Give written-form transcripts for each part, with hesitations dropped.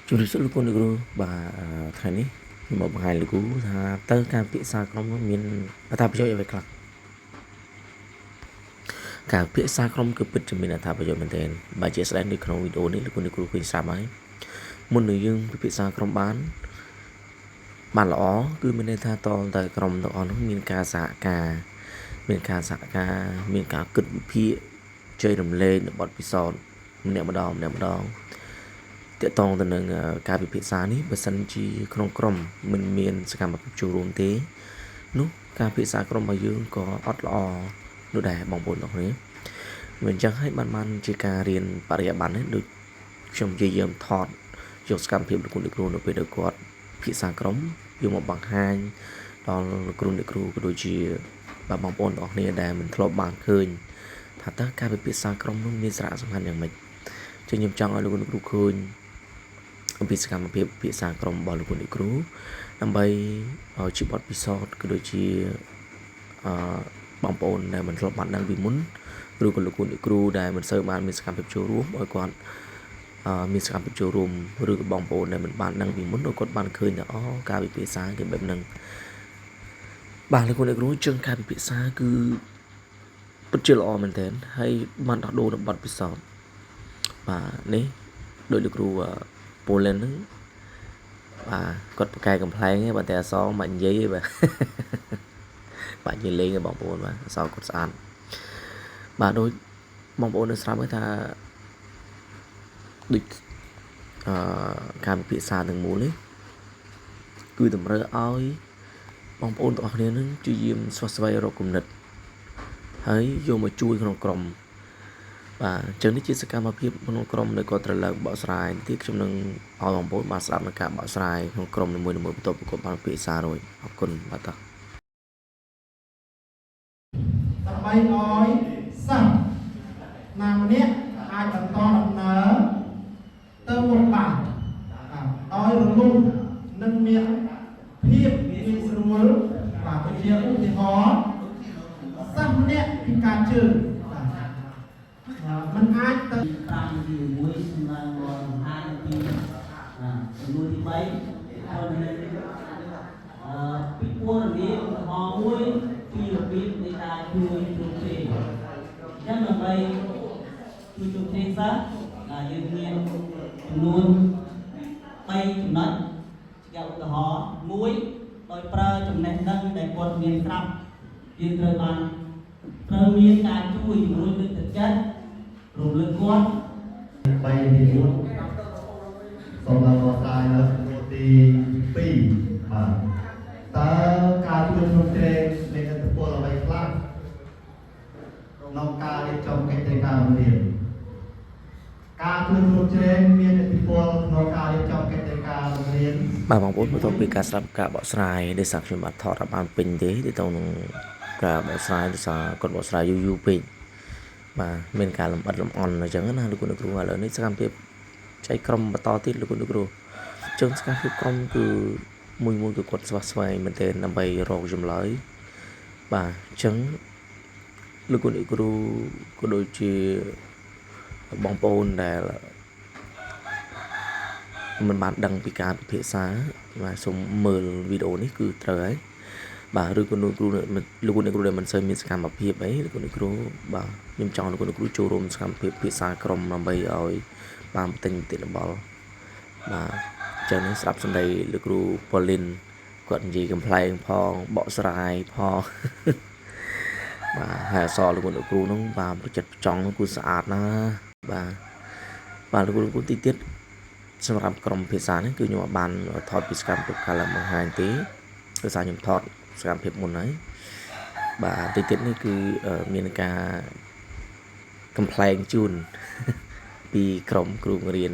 ជំរាបសួរលោកគ្រូបាទថ្ងៃនេះខ្ញុំមកបង្ហាញលោកគ្រូថាតើការពិភាក្សាក្រុមនោះមានអត្ថប្រយោជន៍អ្វីខ្លះការពិភាក្សាក្រុមគឺពិតជាមានអត្ថប្រយោជន៍មែនទែនបើជាស្ដែងនៅក្នុងវីដេអូនេះលោកគ្រូឃើញស្រាប់ហើយមុននឹងយើងពិភាក្សាក្រុមបានល្អគឺមានន័យថាតើក្រុមទាំងអស់នោះមានការសហការមានការគិតវិភាគចែករំលែកនៅបទពិសោធន៍ម្នាក់ម្ដងទាក់ទងទៅនឹងការពិភាក្សានេះបើសិនជាក្នុងក្រុមមិនមានសកម្មភាពចូលរួមទេនោះការពិភាក្សាក្រុមរបស់យើងក៏អត់ល្អនោះដែរបងប្អូនទាំងគ្នាមិនអញ្ចឹងហើយបានជាការរៀនបរិយាបន្ននេះដូចខ្ញុំព្យាយាមថតយកសកម្មភាពលោកគ្រូនៅពេលដែលគាត់ពិភាក្សាក្រុមយកមកបង្ហាញដល់លោកគ្រូក៏ដូចជាបងប្អូនទាំងគ្នាដែលមិនធ្លាប់បានឃើញថាតើការពិភាក្សាក្រុមនោះមានសារៈសំខាន់យ៉ាងម៉េចចឹងខ្ញុំចង់ឲ្យលោកគ្រូឃើញអំពីសកម្មភាពពិភាក្សាក្រុមរបស់លោកគ្រូដើម្បីឲ្យជាបទពិសោធន៍ក៏ដូចជាបងប្អូនដែលមិនធ្លាប់បានដឹងពីមុនឬក៏លោកគ្រូដែលមិនសូវបានមានសកម្មភាពចូលរួមឲ្យគាត់មានសកម្មភាពចូលរួមឬក៏បងប្អូនដែលមិនបានដឹងពីមុនឲ្យគាត់បានឃើញថាការពិភាក្សាគឺបែបហ្នឹងបាទលោកគ្រូជើងការពិភាក្សាគឺពិតជាល្អមែនទែនហើយបានដោះដូរនៅបទពិសោធន៍បាទនេះដោយលោកគ្រូពូលែនហ្នឹងបាទគាត់ប្រកែកំ pl ែងទេបើតែអសងមិននិយាយទេបាទនិយាយលេងទេបងប្អូនបាទអសងគាត់ស្អាតបាទដូចបងប្អូននៅស្រាប់ហើយថាដូចការពិភាក្សាទាំងមូលនេះគឺតម្រូវឲ្យបងប្អូនទាំងអស់គ្នានឹងព្យាយាមស្វះស្វែងរកគំនិតហើយយកមកជួយក្នុងក្រុមបាទអញ្ចឹងនេះជាសកម្មភាពក្នុងក្រុមដែលគាត់ត្រូវឡើងបកស្រាយទីខ្ញុំនឹងឲ្យបងប្អូនបានស្ដាប់នៅការបកស្រាយក្នុងក្រុមនីមួយៗបន្ទាប់ពីគាត់បានពិភាក្សារួចអរគុណបាទតោះដើម្បីឲ្យសិស្សណាម្នាក់អាចបន្តដំណើរទៅមុខបានដោយរលូននិងមានភាពងាយស្រួលបាទជាឧទាហរណ៍សិស្សម្នាក់ពិការជើងมันអាចទៅ5ទី1សម្រាប់បង្ហាញពីចំនួនទី3ពីពណ៌នាមឧទាហរណ៍មួយពីរបៀបនៃការជួយជោគជ័យអញ្ចឹងដើម្បីជួយជោគជ័យសិស្សយើងមានចំនួន3ចំណុចជាឧទាហរណ៍មួយដោយប្រើចំណេះដឹងដែលគាត់មានស្រាប់យើងត្រូវមានការជួយជំរុញទឹកចិត្តរំលឹកគាត់3ទី4សូមដល់ស្រាយលើទី2បាទតើការជួយជំរុញមានឥទ្ធិពលអ្វីខ្លះក្នុងការរៀបចំកិច្ចការបង្រៀនការជួយជំរុញមានឥទ្ធិពលក្នុងការរៀបចំកិច្ចការបង្រៀនបាទបងប្អូនបន្ទាប់ពីការស្ដាប់ការបកស្រាយដោយសារខ្ញុំបានថតបានពេញទេទៅនឹងការបកស្រាយដោយសារគាត់បកស្រាយយូរពេកបាទមានការលំអិតលំអន់អញ្ចឹងណាលោកគ្រូឥឡូវនេះសកម្មភាពចែកក្រុមបន្តទៀតលោកគ្រូជើងសកម្មភាពក្រុមគឺមួយគឺគាត់ស្វះស្វែងមែនទែនដើម្បីរកចម្លើយបាទអញ្ចឹងលោកគ្រូក៏ដូចជាបងប្អូនដែលមិនបានដឹងពីការពិភាក្សាបាទសូមមើលវីដេអូនេះគឺត្រូវហើយបាទឬក៏លោកគ្រូដែលមិនសូវមានសកម្មភាពអីលោកគ្រូបាទខ្ញុំចង់លោកគ្រូចូលរួមសកម្មភាពភាសាក្រុមដើម្បីឲ្យបានបន្ទិញបន្តិបល់បាទអញ្ចឹងស្ដាប់សម្ដីលោកគ្រូប៉ូលីនគាត់និយាយកំ pl ែងផងបកស្រាយផងបាទហើយអសលោកគ្រូនោះបាទប្រចិត្តចង់នោះគឺស្អាតណាបាទលោកគ្រូទីទៀតសម្រាប់ក្រុមភាសានេះគឺខ្ញុំអត់បានថតពីសកម្មភាពការឡើងបង្ហាញទេដោយសារខ្ញុំថតសកម្មភាពមុនហើយបាទទីទៀតនេះគឺមានការកំប្លែងជូនពីក្រុមគ្រូបង្រៀន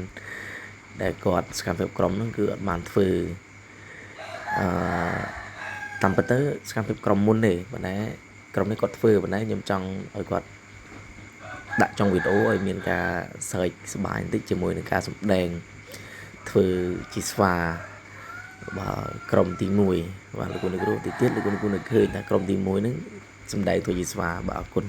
ដែលគាត់សកម្មភាពក្រុមហ្នឹងគឺអត់បានធ្វើតាមពិតទៅសកម្មភាពក្រុមមុនទេប៉ុន្តែក្រុមនេះគាត់ធ្វើប៉ុន្តែខ្ញុំចង់ឲ្យគាត់ដាក់trongវីដេអូឲ្យមានការសើចសប្បាយបន្តិចជាមួយនឹងការសម្ដែងធ្វើជាស្វាបាទក្រុមទី1បាទលោកគ្រូទីទៀតលោកគ្រូនឹកឃើញថាក្រុមទី1ហ្នឹងសម្ដែងធ្វើជាស្វាបាទអរគុណ